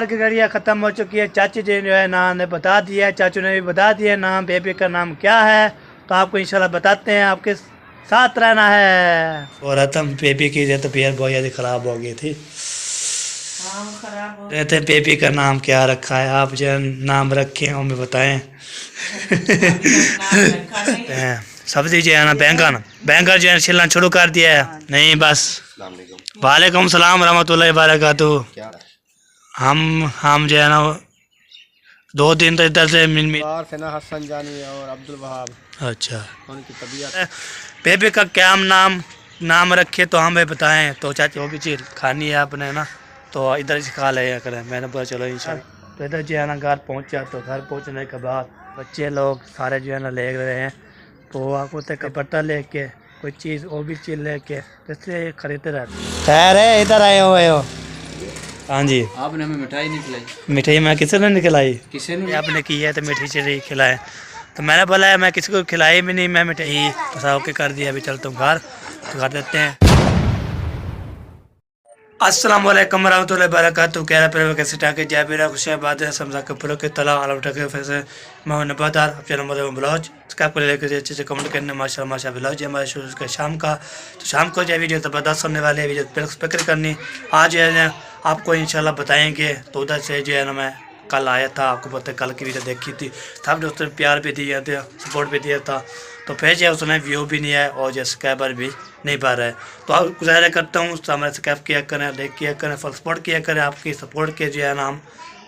की घड़ियाँ ख़त्म हो चुकी है। चाची जी जो है नाम ने बता दिया है, चाचू ने भी बता दिया नाम बेबी का नाम क्या है, तो आपको इंशाल्लाह बताते हैं। आपके साथ रहना है। और हम बेबी की तबीयत बहुत ज़्यादा ख़राब हो गई थी। रहते बेबी का नाम क्या रखा है, आप जो नाम रखे हैं हमें बताएं। सब्जी जो है ना बैंगन बैंगन जो है छिलना शुरू कर दिया है। नहीं बस। वालेकुम सलाम रहमतुल्लाहि वबरकातुहू। हम जो है ना 2 दिन तो इधर से सेना हसन जानी और अब्दुल वहाब। अच्छा, उनकी तबीयत बेबी का क्या नाम रखे तो हमें बताएं। तो चाची वो भी चीज़ खानी है आपने ना, तो इधर से खा ले करें। मैंने बोला चलो इंशाल्लाह। तो इधर जो है ना घर पहुंचा, तो घर पहुंचने के बाद बच्चे लोग सारे जो है ना ले रहे हैं। तो आपको तक पत्ता लेके कोई चीज़ वो भी चीज़ लेके इसलिए खरीदते रहते। खैर है, इधर आए हुए हो? हाँ जी। आपने हमें मिठाई नहीं खिलाई। मिठाई मैं किसी ने नहीं खिलाई। किसी ने आपने की है तो मीठी चीज़ खिलाए, तो मैंने बोला है मैं किसी को खिलाई भी नहीं, मैं मिठाई तो के कर दिया। अभी चलता हूँ घर, तो कर देते हैं। अस्सलाम वालेकुम रहमतुल्लाहि वबरकातुहू। कह रहा पेड़ कैसे टाके जय बेरा खुशियाँ बात है समझा के पूरे के तला आलम टाके फैसे मैं नबादार अपने नंबर ब्लाउज स्कैप को लेकर अच्छे से कमेंट करने माशा ब्लाउज है हमारे शुरू का शाम का। तो शाम को जो वीडियो ज़बरदस्त होने वाले वीडियो फिक्र करनी आज जो है आपको इंशाल्लाह बताएंगे। तो उधर से जो है ना मैं कल आया था, आपको पता है कल की वीडियो देखी थी, सब दोस्तों ने प्यार भी दिया था, सपोर्ट भी दिया था। तो फिर जो उसने व्यू भी नहीं है और जो सब्सक्राइबर भी नहीं पा रहा है। तो आप गुजारिश करता हूँ हमारे सब्सक्राइब किया करें, लाइक किया करें, फुल सपोर्ट किया करें। आपकी सपोर्ट के जो है ना हम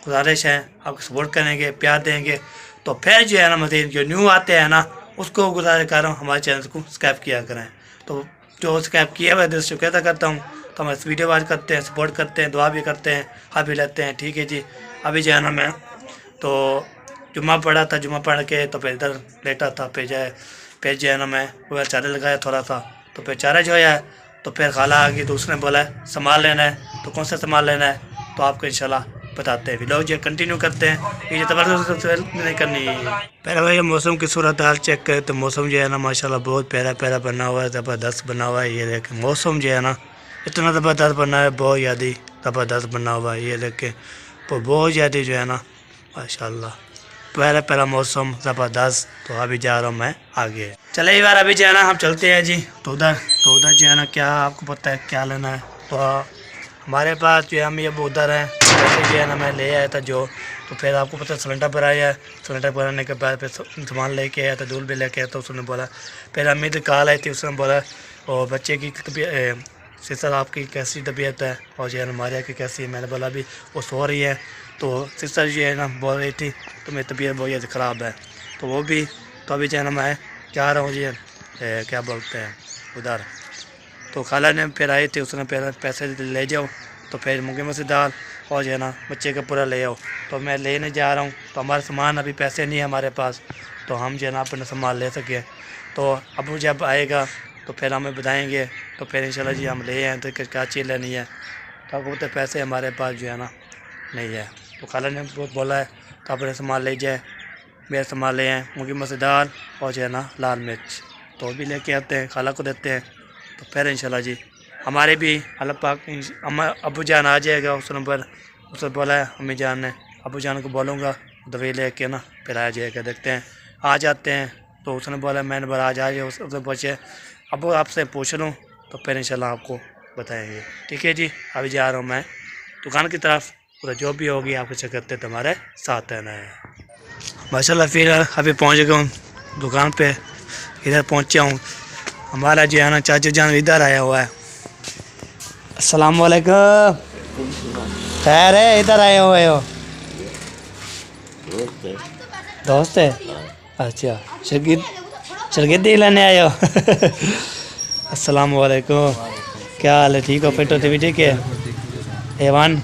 गुजारिश है, आपको सपोर्ट करेंगे, प्यार देंगे। तो फिर जो है ना मतलब जो न्यू आते हैं ना उसको गुजारिश कर रहा हूँ हमारे चैनल को सब्सक्राइब किया करें। तो जो सब्सक्राइब किया हुआ है शुक्रिया करता हूँ। तो हम इस वीडियो वाच करते हैं, सपोर्ट करते हैं, दुआ भी करते हैं, हाथ भी लेते हैं। ठीक है जी। अभी जो है ना मैं तो जुम्मा पढ़ा था, जुम्मा पढ़ के तो फिर इधर लेटा था। फिर जो है ना मैं वो चारे लगाया थोड़ा सा, तो फिर चारा जो है तो फिर खाला आ गई, तो उसने बोला सामान लेना है। तो कौन सा सामान लेना है तो आपको इंशाल्लाह बताते हैं। वीडियो जो कंटिन्यू करते हैं, ये ज़बरदस्त नहीं करनी है। पहले भाई मौसम की सूरत हाल चेक करें तो मौसम जो है ना माशाल्लाह बहुत प्यारा प्यारा बना हुआ है, ज़बरदस्त बना हुआ है। ये देखें मौसम जो है ना इतना ज़बरदस्त बना है, बहुत ज़्यादा ज़बरदस्त बना हुआ है। ये देखें तो बहुत ज़्यादा जो है ना माशाल्लाह प्यारा प्यारा मौसम ज़बरदस्त। तो अभी जा रहा हूँ मैं आगे। चले एक बार अभी जो है ना हम चलते हैं जी। तो उधर जो है ना क्या आपको पता है क्या लेना है। तो हमारे पास जो है हम ये उधर है जो है ना मैं ले आया था जो। तो फिर आपको पता है सिलेंडर भराया है, सिलेंडर भराने के बाद फिर सामान लेके आया था, दूध भी लेके आया था। उसने बोला फिर अम्मी तो कॉल आई थी, उसने बोला और बच्चे की तबीयत सिस्टर आपकी कैसी तबीयत है और जो है ना मारिया की कैसी है। मैंने बोला अभी वो सो रही है। तो सिस्टर जो है ना बोल रही थी तो मेरी तबीयत बहुत ज़्यादा ख़राब है। तो वो भी तो अभी जो है ना मैं जा रहा हूँ जी क्या बोलते हैं उधर। तो खाला ने फिर आई थी, उसने फिर पैसे ले जाओ तो फिर मूंगी मसूर दाल और जो है ना बच्चे का पूरा ले आओ। तो मैं लेने जा रहा हूँ। तो हमारा सामान अभी पैसे नहीं है हमारे पास, तो हम जो है ना अपना सामान ले सकें। तो अब जब आएगा तो फिर हमें बताएंगे, तो फिर इंशाल्लाह जी हम ले आए। तो क्या चीज़ लेनी है तो आपको पता है पैसे हमारे पास जो है ना नहीं है। तो खाला ने बोला है तो अपने सामान ले जाए, मेरा सामान ले आए मूंगी मसूर दाल और जो है ना लाल मिर्च। तो भी लेके आते हैं, खाला को देते हैं। तो फिर इंशाल्लाह जी हमारे भी अल्लाह पाक अबू जान आ जाएगा उस नंबर। उसने बोला है अम्मी जान ने, अबू जान को बोलूँगा दवाई लेके ना फिर आ जाएगा। देखते हैं आ जाते हैं। तो उसने बोला मैंने बोला आज आ जाए, उसने पूछे अब आपसे पूछ लूँ तो फिर इंशाल्लाह आपको बताएंगे। ठीक है जी। अभी जा रहा हूँ मैं दुकान की तरफ। उधर जो भी होगी आपको चेक करते तुम्हारे साथ रहना है। माशाल्लाह फिर अभी पहुँच गया हूँ दुकान पे, इधर पहुँचा हूँ। हमारा जो है ना चाचा जान इधर आया हुआ है। अस्सलाम वालेकुम। खैर है, इधर आए हुए हो? दोस्त है? अच्छा शरगिद्दी लेने आए हो? अस्सलाम वालेकुम। क्या हाल है? ठीक हो? फिट होते भी ठीक है? एवन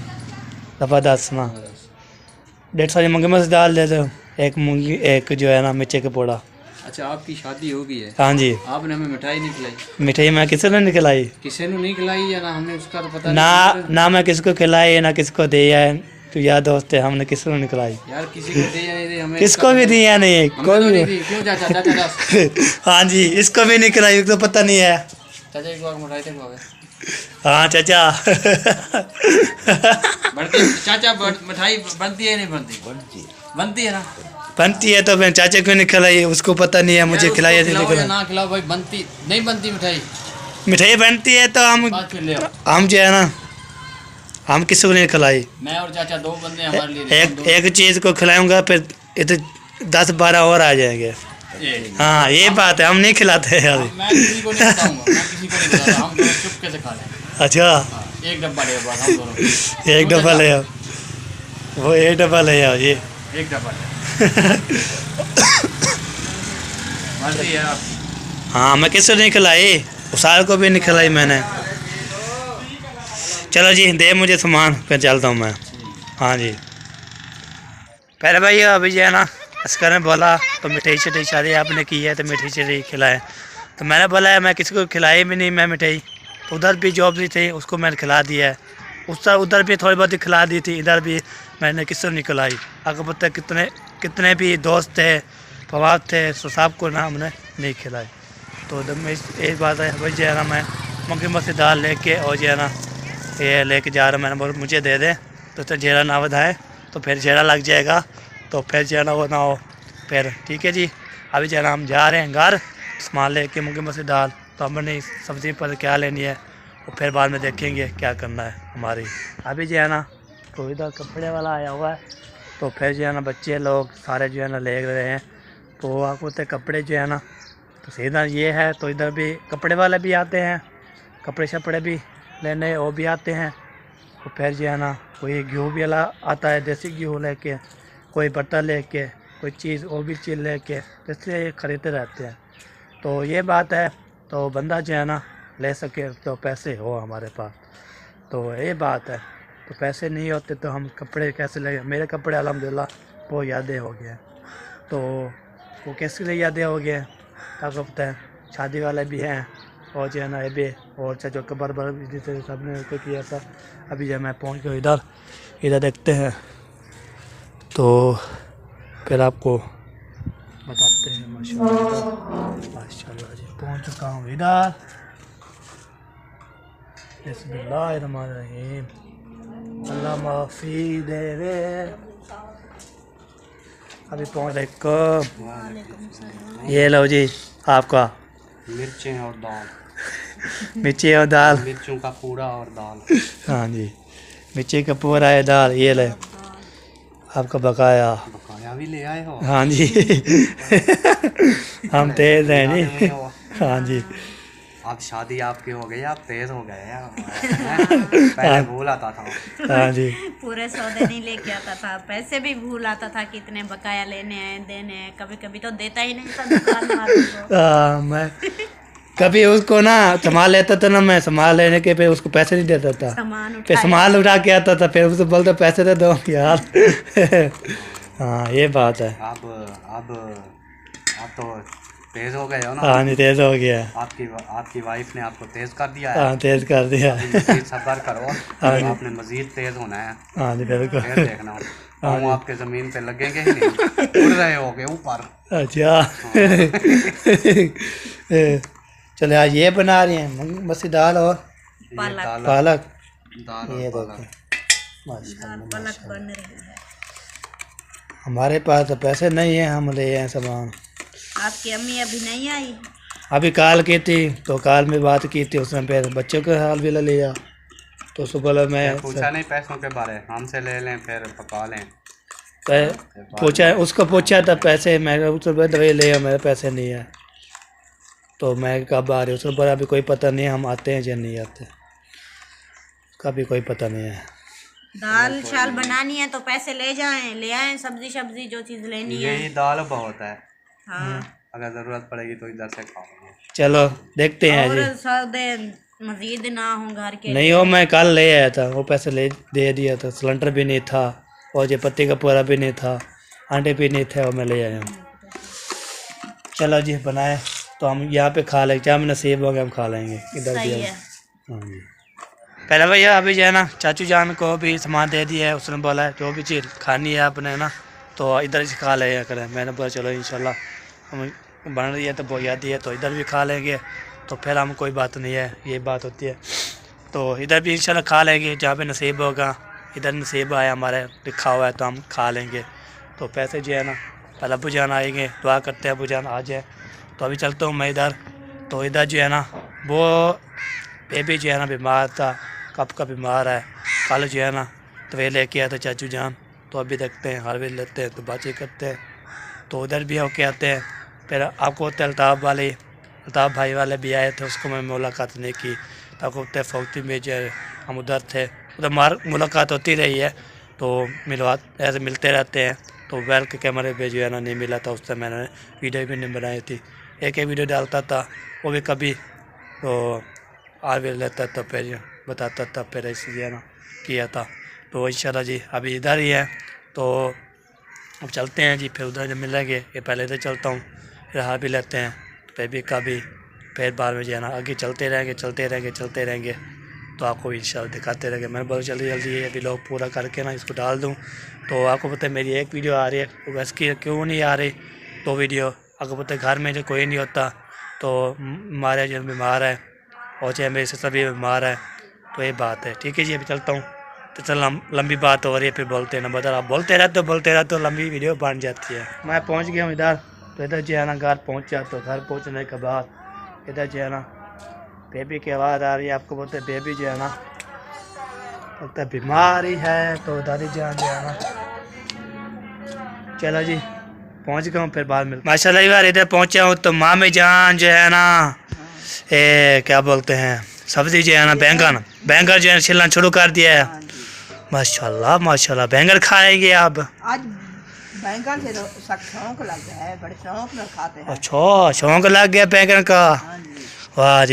ज़बरदस्त ना 150 मूंगी मसूर दाल दे दो, एक मूंगी एक जो है ना मिर्चे का पोड़ा। अच्छा आपकी शादी हो गई है? हाँ जी। आपने हमें मिठाई नहीं खिलाई। मिठाई मैं किसी ने नहीं खिलाई। किसी ने नहीं खिलाई या ना हमें उसका तो पता ना मैं किसको खिलाई ना किसको दिया है। तो यार दोस्त है, हमने किसी को नहीं खिलाई यार, किसी को दिया नहीं दी हमें, किसको भी दिया नहीं कोई भी। क्यों चाचा हाँ जी, इसको भी नहीं खिलाई तो पता नहीं है। चाचा एक बार मिठाई तक हाँ चाचा चाचा मिठाई बनती है नहीं बनती? बनती है ना। बनती है तो मैं चाचा क्यों नहीं खिलाई, उसको पता नहीं है मुझे खिलाई है खिलाओ नहीं या ना खिलाओ भाई, बनती नहीं बनती मिठाई? मिठाई बनती है तो बात फिर ले आओ। हम जो है ना, हम किसी को नहीं खिलाई। मैं और चाचा दो बंदे हमारे लिए। एक चीज़ को खिलाऊंगा फिर इधर 10-12 और आ जाएंगे। हाँ ये बात है, हम नहीं खिलाते हैं अभी। मैं किसी को नहीं खिलाऊंगा, मैं किसी को नहीं खिलाता, हम दोनों चुपके से खा लें। अच्छा एक डब्बा ले बस हम दोनों। एक डब्बा ले आओ, वो एक डब्बा ले आओ ये। एक डब्बा ले। मर्जी है आप। हाँ मैं किसी को नहीं खिलाई, उसार को भी नहीं खिलाई मैंने। चलो जी दे मुझे सामान, फिर चलता हूँ मैं। हाँ जी पहले भाई अभी जो है ना अस्कर ने बोला तो मिठाई शिठाई शादी आपने की है तो मिठाई शिठाई खिलाए, तो मैंने बोला है मैं किसी को खिलाई भी नहीं मैं मिठाई। तो उधर भी जॉब भी थी उसको मैंने खिला दिया है, उधर भी थोड़ी बहुत ही खिला दी थी, इधर भी मैंने किसी को नहीं खिलाई। अगर पता कितने भी दोस्त थे फवाद थे तो सबको ना हमने नहीं खिलाई। तो उधर में एक बात है भाई जो है ना मैं मक्की मस्ती दाल लेके और जो है ना ये लेके जा रहा, मैंने बोला मुझे दे दे तो जेड़ा ना बढ़ाए तो फिर जेड़ा लग जाएगा, तो फिर जो है ना वो ना हो फिर। ठीक है जी अभी जो है ना हम जा रहे हैं घर सामान लेके मक्की मस्ती दाल, तो हमने सब्ज़ी पर क्या लेनी है और फिर बाद में देखेंगे क्या करना है हमारी। अभी जो है ना तो इधर कपड़े वाला आया हुआ है, तो फिर जो है ना बच्चे लोग सारे जो है ना ले रहे हैं, तो आपको तो कपड़े जो है ना तो सीधा ये है, तो इधर भी कपड़े वाले भी आते हैं, कपड़े शपड़े भी लेने वो भी आते हैं। तो फिर जो है ना कोई गेहूँ भी आता है, देसी गेहूँ लेके, कोई बर्तन लेके, कोई चीज़ वो भी चीज़ लेके, इसलिए ये खरीदते रहते हैं। तो ये बात है, तो बंदा जो है ना ले सके तो पैसे हो हमारे पास, तो ये बात है। तो पैसे नहीं होते तो हम कपड़े कैसे लेंगे। मेरे कपड़े अल्हम्दुलिल्लाह वो यादें हो गए, तो वो कैसे लिए यादें हो गए आपको पता है, शादी वाले भी हैं और जो है ना ये भी, और जो कबर बर भी थे सब ने उसको किया था। अभी जब मैं पहुंच गया इधर देखते हैं तो फिर आपको बताते हैं। माशाल्लाह जी पहुंच चुका हूँ इधर। बिस्मिल्लाहिर्रहमानिर्रहीम, अल्लाह माफ़ी देवे। अभी पहुँच रहे कब, ये लो जी आपका मिर्चें और दाल। मिर्ची और दाल, मिर्चों का पूरा और दाल। हाँ जी मिर्ची का पूरा है दाल, ये ले आपका बकाया। बकाया भी ले आए हो? हाँ जी हम तेज हैं जी। हाँ जी अब शादी आपकी हो गई, आप तेज हो गए हैं। पहले भूल आता था। हाँ जी पूरे सौदे नहीं लेके आता था, पैसे भी भूल आता था कितने बकाया लेने हैं देने हैं, कभी कभी तो देता ही नहीं था दुकान वाले को। मैं कभी उसको ना संभाल लेता था ना, मैं संभाल लेने के फिर उसको पैसे नहीं देता था, फिर संभाल उठा के आता था, फिर उसको बोलता पैसे दे दो यार। हाँ ये बात है। अब आप तो तेज हो गए हो ना। हाँ नहीं तेज हो गया, आपकी वाइफ ने आपको तेज कर दिया है। हाँ तेज कर दिया। मजीद सब्र करो, आपने मजीद तेज होना है। हाँ जी बिल्कुल। फिर देखना पाँव आपके ज़मीन पे लगेंगे ही नहीं, उड़ रहे होगे ऊपर। अच्छा चले आज ये बना रही हैं मस्ती दाल और पालक। ये देखो पालक बन रही है। हमारे पास तो पैसे नहीं है, हम ले आए सामान। आपकी अम्मी अभी नहीं आई? अभी काल की थी, तो काल में बात की थी, उसने फिर बच्चों के हाल भी ले लिया, तो उसको बोला मैं पूछा नहीं पैसों के बारे, हमसे ले लें फिर पका लें। पूछा उसको पूछा था पैसे, मैं उसको दवाई ले आओ, मेरे पैसे नहीं है। तो मैं कब आ रही हूँ, उसको बोला अभी कोई पता नहीं, हम आते हैं या नहीं आते, कभी कोई पता नहीं है। दाल शाल बनानी है तो पैसे ले जाएं, ले आएं सब्जी जो चीज़ लेनी है। यही दाल बहुत है। हाँ अगर ज़रूरत पड़ेगी तो इधर से खाओगे। चलो देखते हैं जी। और सौदे मजीद ना हो घर के नहीं हो, मैं कल ले आया था, वो पैसे ले दे दिया था, सिलेंडर भी नहीं था और ये पत्ती का पूरा भी नहीं था, अंडे भी नहीं थे, और मैं ले आया हूँ। चलो जी बनाए तो हम यहाँ पे खा लेंगे, क्या नसीब हो गया हम खा लेंगे इधर भी। हाँ जी पहले भैया अभी जो है ना चाचू जान को भी सामान दे दिया है, उसने बोला है जो भी चीज़ खानी है आपने ना तो इधर से खा ले करें। मैंने बोला चलो इंशाल्लाह हम बन रही है तो वो याद है तो इधर भी खा लेंगे, तो फिर हम कोई बात नहीं है, ये बात होती है। तो इधर भी इंशाल्लाह खा लेंगे जहाँ पे नसीब होगा। इधर नसीब आया हमारे लिखा हुआ है तो हम खा लेंगे। तो पैसे जो है ना पहले अबू जान आएंगे, दुआ करते हैं अबू जान आ जाए। तो अभी चलता हूँ मैं इधर। तो इधर जो है ना वो बेबी जो है ना बीमार था, कब का बीमार है। कल जो है ना तो वे लेके आया था चाचू जान। तो अभी देखते हैं हर वे लेते हैं तो बातचीत करते हैं। तो उधर भी होके आते हैं। फिर आपको होते अल्ताफ़ भाई वाले भी आए थे, उसको मैं मुलाकात नहीं की। तो आपको होते फौती में जो है हम उधर थे, उधर मुलाकात होती रही है। तो ऐसे मिलते रहते हैं। तो बैल के कैमरे पे जो है ना नहीं मिला था, उससे मैंने वीडियो भी नहीं बनाई थी। एक वीडियो डालता था वो भी कभी तो आ भी लेता था, फिर बताता था, फिर इसलिए ना किया था। तो इंशाल्लाह जी अभी इधर ही है। तो अब चलते हैं जी, फिर उधर जब मिलेंगे। ये पहले इधर चलता हूँ, फिर हार भी लेते हैं बेबी का भी, फिर बाद में जो है ना आगे चलते रहेंगे। तो आपको इंशाल्लाह दिखाते रहेंगे। मैंने बहुत जल्दी ये अभी लोग पूरा करके ना इसको डाल दूँ। तो आपको पता है मेरी एक वीडियो आ रही है, वो इसकी क्यों नहीं आ रही 2 वीडियो। आपको पता है घर में जो कोई नहीं होता, तो हमारे जो बीमार है और चाहे मेरे से सभी बीमार है, तो ये बात है। ठीक है जी, अभी चलता हूँ। तो चल लंबी बात हो रही है, फिर बोलते हैं ना बता, आप बोलते रहते हो लंबी वीडियो बन जाती है। मैं पहुँच गया हूँ इधर। तो इधर जो है ना घर पहुँच जाता हूँ। घर पहुँचने के बाद इधर जो है ना बेबी की आवाज़ आ रही है। आपको बोलते हैं बेबी जो है ना लगता है बीमारी है। तो दादी जान जो है ना, चलो जी पहुँच गया हूँ, फिर बाद में माशाल्लाह यार इधर पहुँचा हूँ। तो मामी जान जो है ना क्या बोलते हैं सब्जी जो है ना बैंगन जो है छिलना शुरू कर दिया है। माशाल्लाह बैंगन खाएंगे आप आज? बैंगन से तो शौक लग गया है, बड़े शौक में खाते हैं। अच्छा शौक लग गया बैंगन का। हाँ जी। वाह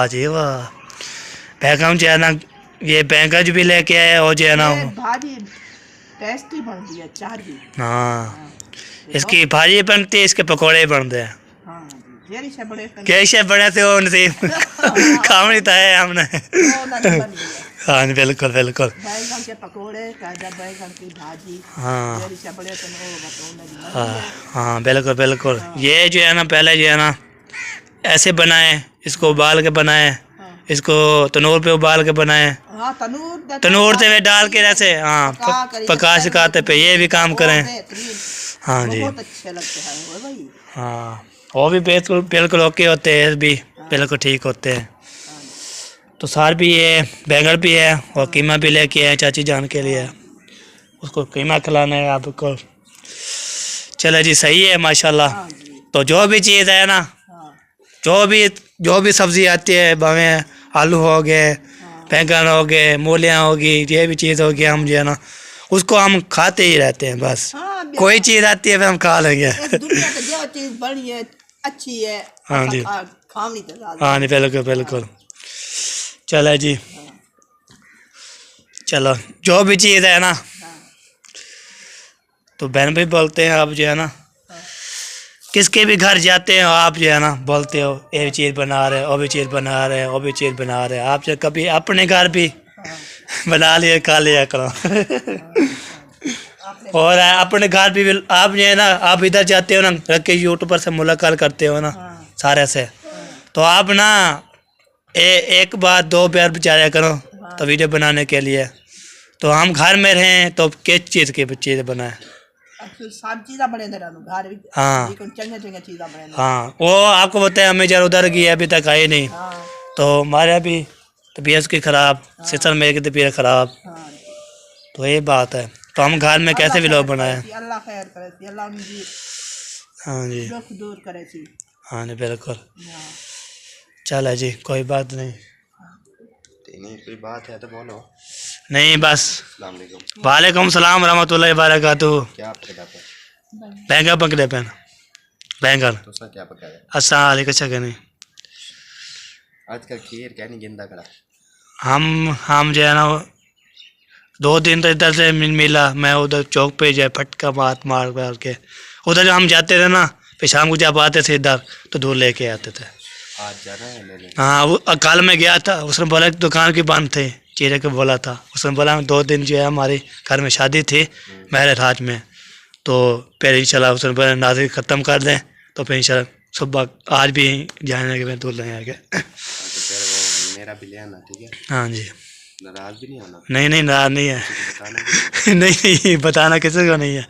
जी वाह। बैंगन जो है ना ये बैंगन भी लेके आए और जो है ना ये भाजी टेस्टी बनती है, चार जी। हाँ इसकी भाजी बनती है, इसके पकौड़े बनते हैं। हाँ जी, जेरी से बड़े कैसे बने थे वो नसीब काम नहीं था हमने। हाँ बिल्कुल बैंगन के पकोड़े, ताजा बैंगन की भाजी। हाँ जेरी से बड़े तो वो हाँ बिल्कुल। ये जो है ना पहले जो है ना ऐसे बनाए, इसको उबाल के बनाए, इसको तनूर पे उबाल के बनाए, हाँ तनूर से वे डाल के ऐसे हाँ पका सिखाते पे ये भी काम करें। हाँ जी बहुत अच्छे लगते हैं वो भाई। हाँ वो भी बिल्कुल ओके होते हैं, भी बिल्कुल ठीक होते हैं। तो सार भी है, बैंगन भी है और कीमा भी लेके आए चाची जान के लिए, उसको कीमा खिलाना है आपको। चलो जी सही है माशाल्लाह। तो जो भी चीज़ है ना, जो भी सब्ज़ी आती है, भावें आलू हो गए, बैंगन हो गए, मूलियाँ होगी, ये भी चीज़ होगी, हम जो है ना उसको हम खाते ही रहते हैं बस। कोई चीज़ आती है फिर हम खा लेंगे। दुनिया की जो चीज़ बड़ी है अच्छी है, हाँ जी खानी तो हाँ जी बिल्कुल। चलो जी चलो जो भी चीज़ है ना, तो बहन भी बोलते हैं आप जो है ना किसके भी घर जाते हो आप जो है ना बोलते हो ये भी चीज़ बना रहे, वो भी चीज़ बना रहे, वो भी चीज़ बना रहे। आप जो कभी अपने घर भी बना लिए खा लिया करो। और अपने घर भी आप जो है ना, आप इधर जाते हो ना रख के यूट्यूबर से मुलाकात करते हो ना सारे से, तो आप ना एक बार 2 बार बेचारा करो तो वीडियो बनाने के लिए। तो हम घर में रहें तो किस चीज़ की चीज़ बनाए। सब चीज़ें बने थे घर भी। हाँ चंगे चीज़ें बने। हाँ वो आपको बताया हमें जरा उधर गई अभी तक आई नहीं। तो हमारे भी तबीयत की ख़राब, सिस्टर मेरे की तबीयत ख़राब, तो ये बात है। तो हम घर में कैसे भी लोग बनाए। अल्लाह खैर करे, अल्लाह उनकी हाँ जी दुख दूर करे। हाँ जी बिल्कुल। चलो जी कोई बात नहीं। कोई बात है तो बोलो। नहीं बस अस्सलाम वालेकुम। वालेकुम सलाम रहमतुल्लाहि व बरकातुहू। क्या आप पका पे? बैंगन पकड़े पेन बैंगन तो उसका क्या पकाया? अस्सलाम वालेकुम अच्छा नहीं। आजकल खीर क्या नहीं गिंदा करा। हम जो है ना 2 दिन तो इधर से मिला, मैं उधर चौक पे जो फटका मार के उधर हम जाते थे ना, फिर शाम को जब आते थे इधर तो दूध लेके आते थे। आज जाना है लेने? हाँ वो कल में गया था, उसने बोला कि दुकान की बंद थी, चीरे को बोला था। उसने बोला 2 दिन जो है हमारे घर में शादी थी मेरे राज में, तो फिर इंशाल्लाह उसने बोला नाज़िर ख़त्म कर दें, तो फिर इंशाल्लाह सुबह आज भी जाने के बाद दूध लेने आ गए। तो फिर वो मेरा भी ले आना, ठीक है? हाँ जी। नाराज भी नहीं होना, नहीं नहीं नाराज नहीं है। बताना भी नहीं नहीं बताना किसी को नहीं है।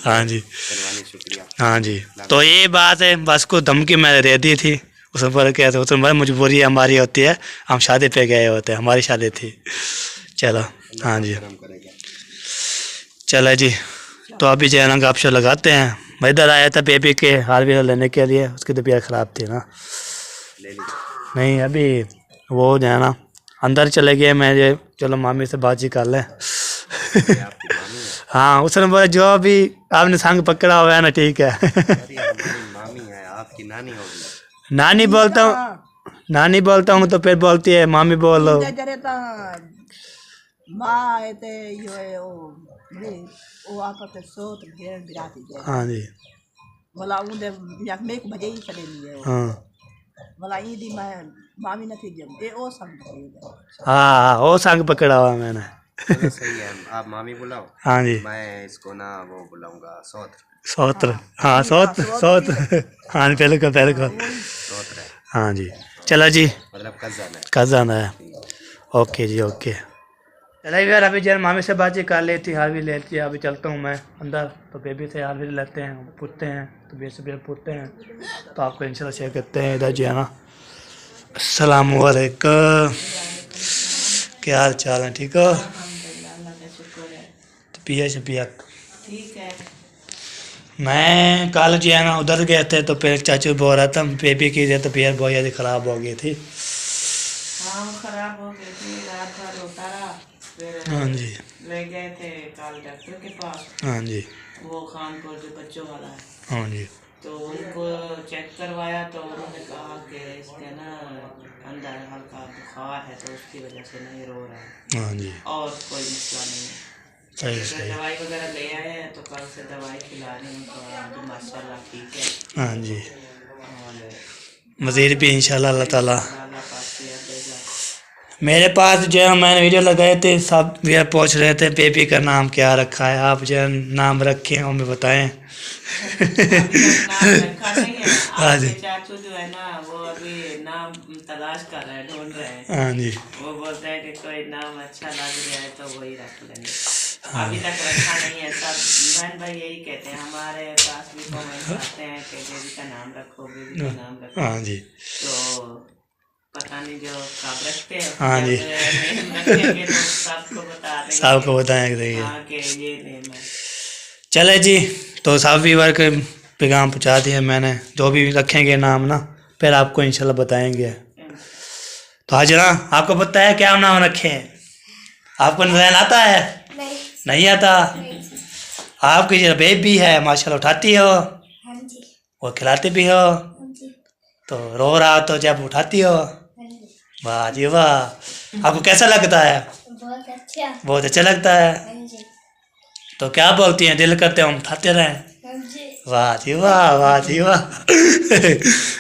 हाँ जी। करवानी, शुक्रिया। हाँ जी। तो ये बात है, बस को धमकी मैंने दे दी थी, उसमें पर क्या था, उसमें मजबूरी हमारी होती है, हम शादी पे गए होते हैं, हमारी शादी थी। चलो हाँ जी, करम करेगा। चलो जी। तो अभी जो है ना गपशप लगाते हैं। मैं इधर आया था बेबी के हाल भी लेने के लिए, उसकी तबीयत ख़राब थी ना। ले लीजिए। नहीं अभी वो जो है ना अंदर चले गए, मैं ये चलो मामी से बातचीत कर लें। ये आपकी मामी है? हाँ उसने बोला जो भी आपने संग पकड़ा हुआ है ना ठीक है। अरे हमारी मामी है, आपकी नानी होगी। नानी बोलता हूँ, नानी बोलता हूँ तो फिर बोलती है मामी बोलो। जरे तो माँ आए थे वो आप तो सोत घेर बिराती जाए हाँ जी। बोला उन्हें या मेक बजे ही चले लिए हाँ बोला ई दी मैं मामी नहीं जम ए ओ संग हाँ वो संग पकड़ा हुआ मैंने। चलो सही है, आप मामी बुलाओ, हाँ जी। मैं इसको ना वो बुलाऊंगा सौत्र। सौत्र, हाँ सौत्र सौत्र। हाँ पहले को सौत्र है, हाँ जी। चलो जी, मतलब कज़न है। कज़न है। ओके जी ओके। चलो यार अभी जरा मामी से बातचीत कर लेती, हाल भी लेती है। अभी चलता हूँ मैं अंदर, तो बेबी से हाल भी लेते हैं, पूछते हैं, तो बेबी से पूछते हैं, तो आपको इंशाल्लाह शेयर करते हैं। इधर जो है ना अस्सलाम वालेकुम, क्या हाल चाल है, ठीक हो? तो पिया शपिया ठीक है मैं कल जो है ना उधर गए थे, तो फिर चाचू बोल रहा था बेबी की तबीयत बहुत ज़्यादा ख़राब हो गई थी। हाँ खराब हो गई थी, रात भर रोता रहा, फिर हाँ जी। ले गए थे काल डॉक्टर के पास, हाँ जी। वो खानपुर जो बच्चों वाला है, हाँ जी। तो उनको चेक करवाया तो उन्होंने कहा कि इसके ना अंदर हल्का बुखार है, तो उसकी वजह से नहीं रो रहा है, हाँ जी। और कोई मसला नहीं है। सही फिर सही। दवाई वगैरह ले आए हैं, तो कल से दवाई खिला रहे हैं, तो अब माशाल्लाह ठीक है। हाँ जी। और मज़ीद भी इंशाल्लाह अल्लाह ताला। अल्लाह पाक से देगा। मेरे पास जो है मैंने वीडियो लगाए थे, सब ये पूछ रहे थे बेबी का नाम क्या रखा है, आप जो है नाम रखे हैं हमें बताएं। नाम रखा नहीं है, हाँ जी। आपके चाचू जो है ना वो अभी नाम तलाश कर रहे हैं, ढूंढ रहे हैं। हाँ जी। वो बोलते हैं कि कोई नाम अच्छा लग रहा है तो वही रख लेंगे, अभी तक रखा नहीं है। सब बहन भाई यही कहते हैं, हमारे पास भी कमेंट आते हैं कि बेबी का नाम रखो, बेबी का नाम रखो। हाँ जी। तो पता नहीं जो कब रखते हैं, हाँ जी। जब नेम रखेंगे तो सबको बता देंगे, सबको बताएंगे देखिए। हाँ कि ये नेम है। चले जी, तो सब व्यूअर के पैगाम पहुँचा दिया मैंने, जो भी रखेंगे नाम ना फिर आपको इंशाल्लाह बताएंगे। तो हाजिरा आपको पता है क्या नाम रखे हैं? आपको नजर आता है? नहीं आता? आपकी जो बेबी है माशाल्लाह उठाती हो, वो खिलाती भी हो, तो रो रहा हो तो जब उठाती हो, वाह जी वाह। आपको कैसा लगता है? बहुत अच्छा लगता है। तो क्या बोलती हैं, दिल करते हम उठाते रहें? वाह जी वाह, वाह जी वाह।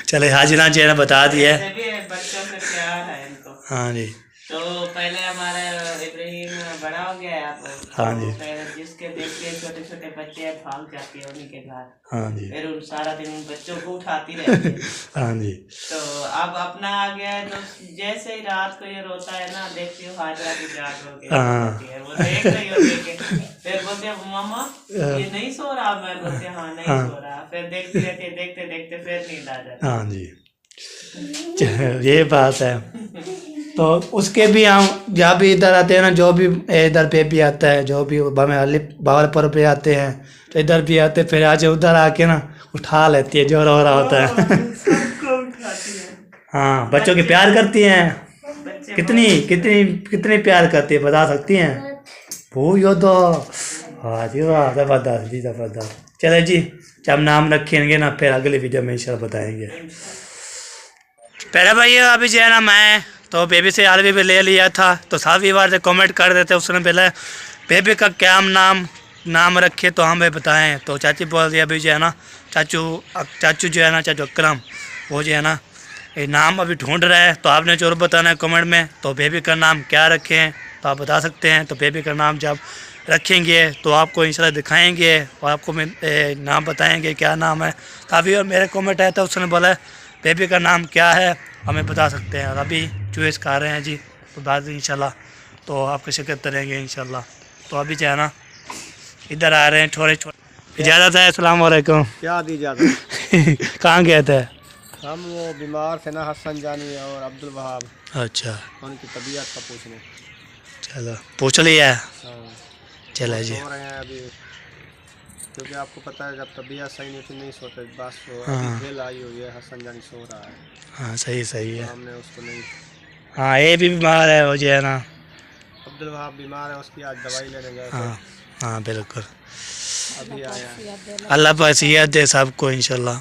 चले हाजिरा जी ने बता दिया। ऐसे भी बच्चों से प्यार है इनको। हाँ जी। तो पहले हमारा इब्राहिम बड़ा हो गया है, अब हाँ जी। फिर जिसके देखिए छोटे छोटे बच्चे भाग जाते हैं उन्हीं के घर, हाँ जी। फिर उन सारा दिन उन बच्चों को उठाती रहती है। हाँ जी। तो अब अपना आ गया है, तो जैसे ही रात को ये रोता है ना, देखती हूँ हाजरा की जाग हो गई होती है, वो देख रही होती है कि फिर बोलते हैं मामा ये नहीं सो रहा, मैं बोलते हाँ नहीं सो रहा, फिर देखती रहती है, देखते देखते फिर नींद आ जाती है। हाँ जी। ये बात है। तो उसके भी हम जहाँ भी इधर आते हैं ना, जो भी इधर पे भी आता है, जो भी बावलपुर पे आते हैं तो इधर भी आते, फिर आज उधर आके ना उठा लेती है जो रो रहा होता है। सबको उठाती है। हाँ बच्चों के प्यार करती हैं। बच्चे कितनी कितनी कितनी प्यार करती है बता सकती हैं? वो यो तो हाँ जी वाह, ज़बरदस्त जी ज़बरदस्त। चले जी, जब नाम रखेंगे ना फिर अगली वीडियो में इंशाल्लाह बताएंगे। पहले भाई अभी जो है ना मैं तो बेबी से आलवी भी ले लिया था, तो सभी बार से कमेंट कर देते उसने पहले बेबी का क्या नाम रखे तो हमें बताएं। तो चाची बोल दिया अभी जो है ना चाचू जो है ना चाचू अकरम, वो जो है ना ये नाम अभी ढूंढ रहा है, तो आपने जरूर बताना है कमेंट में। तो बेबी का नाम क्या रखें तो आप बता सकते हैं। तो बेबी का नाम जब रखेंगे तो आपको इंशाल्लाह दिखाएंगे और आपको नाम बताएंगे क्या नाम है। तो अभी और मेरे कमेंट आया था, उसने बोला बेबी का नाम क्या है हमें बता सकते हैं। और अभी चूस खा रहे हैं जी। तो बाद में इंशाल्लाह तो आपकी शिरकत करेंगे इंशाल्लाह। तो अभी जो है ना इधर आ रहे हैं थोड़े छोटे। इजाज़त है, अस्सलाम वालेकुम। क्या दी जाती कहाँ गए थे? हम वो बीमार थे ना, हसन जानी और अब्दुल वहाब, अच्छा उनकी तबीयत का पूछने। चलो पूछ लिया। हाँ, चला जी। सो रहे हैं अभी, क्योंकि आपको पता है जब तबीयत सही नहीं तो नहीं सोते। बस वो हाँ। अभी खेल आई हुई है, हसन जानी सो रहा है, हाँ सही सही तो है। हमने उसको नहीं। हाँ ये भी बीमार है वो जो है ना। अब्दुल वहाब बीमार है, उसकी आज दवाई लेने गए थे, हाँ हाँ बिल्कुल। अभी आया है। अल्लाह पाक सेहत दे सबको इंशाल्लाह।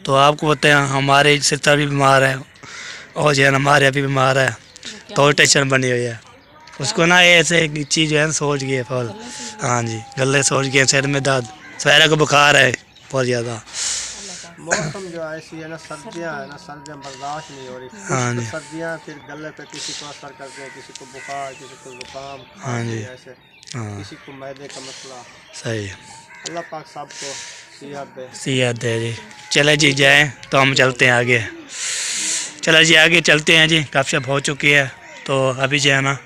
तो आपको पता है हमारे सिस्टर भी बीमार है और जो है ना हमारे अभी बीमार है, तो टेंशन बनी हुई है उसको ना। ऐसे एक चीज़ जो है ना सोच गई है फल। हाँ जी गले सोच गए, सिर में दर्द, सवेरे को बुखार है बहुत ज़्यादा। मौसम जो ऐसी है ना, सर्दियाँ है ना, सर्दियाँ बर्दाश्त नहीं हो रही। हाँ तो जी। सर्दियाँ फिर गले पे किसी को असर करते हैं, किसी को बुखार, किसी को जुकाम, हाँ जी। ऐसे हाँ किसी को मैदे का मसला। सही है। अल्लाह पाक सबको सेहत दे। सेहत दे जी। चले जी जाएँ तो हम चलते हैं आगे। चलो जी आगे चलते हैं जी, गपशप हो चुकी है। तो अभी जो है ना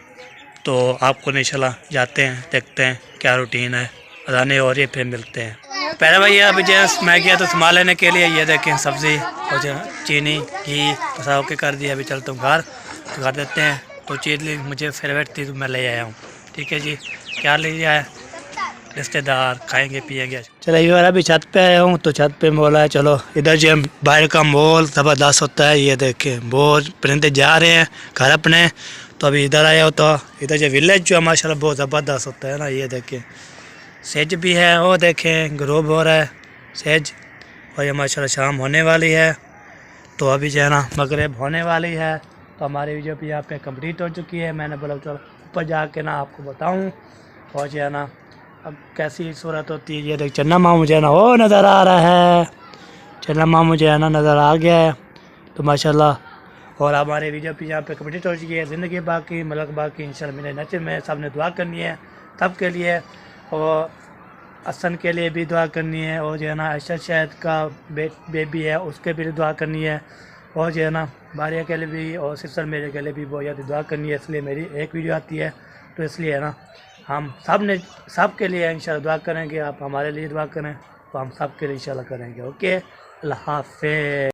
तो आपको इंशाल्लाह जाते हैं, देखते हैं क्या रूटीन है, अदाने हो रही है, फिर मिलते हैं। पहले भाई अभी जो है मैं गया तो सामान लेने के लिए, ये देखें सब्ज़ी और जो चीनी घी पसाव के कर दिया। अभी चलता हूँ घर, तो घर देते हैं। तो चीज़ ली मुझे फेवरेट थी तो मैं ले आया हूँ। ठीक है जी, क्या ले आया रिश्तेदार, खाएंगे पिएंगे। चलो यार अभी छत पे आया हूँ, तो छत पे बोला है चलो इधर जो बाहर का माहौल ज़बरदस्त होता है। ये देखें बहुत परिंदे जा रहे हैं घर अपने। तो अभी इधर आया हो, तो इधर जो विलेज जो है माशाल्लाह बहुत ज़बरदस्त होता है ना। ये देखें सेज भी है, वो देखें ग्रोब हो रहा है सेज, और ये माशाल्लाह शाम होने वाली है। तो अभी जो है ना मगरिब होने वाली है। तो हमारी वीडियो भी यहाँ पे कंप्लीट हो चुकी है। मैंने बोला चलो ऊपर जाके ना आपको बताऊँ, और जो है ना अब कैसी सूरत होती है। ये देख चन्ना मामू जो है ना वो नज़र आ रहा है, चन्ना मामू जो है ना नज़र आ गया है। तो माशाल्लाह और हमारे वीडियो भी यहाँ पे कंप्लीट हो चुकी है। ज़िंदगी बाकी मलक बाकी इंशाल्लाह मेरे नचे में सबने दुआ करनी है तब के लिए, और असन के लिए भी दुआ करनी है, और जो है ना अरशद शायद का बेबी है उसके भी दुआ करनी है, और जो है ना बारिया के लिए भी और सिस्टर मेरे के लिए भी बहुत ज़्यादा दुआ करनी है। इसलिए मेरी एक वीडियो आती है, तो इसलिए है ना हम सब के लिए इंशाल्लाह दुआ करेंगे। आप हमारे लिए दुआ करें तो हम सब के लिए इंशाल्लाह करेंगे। ओके, अल्लाह हाफ़िज़।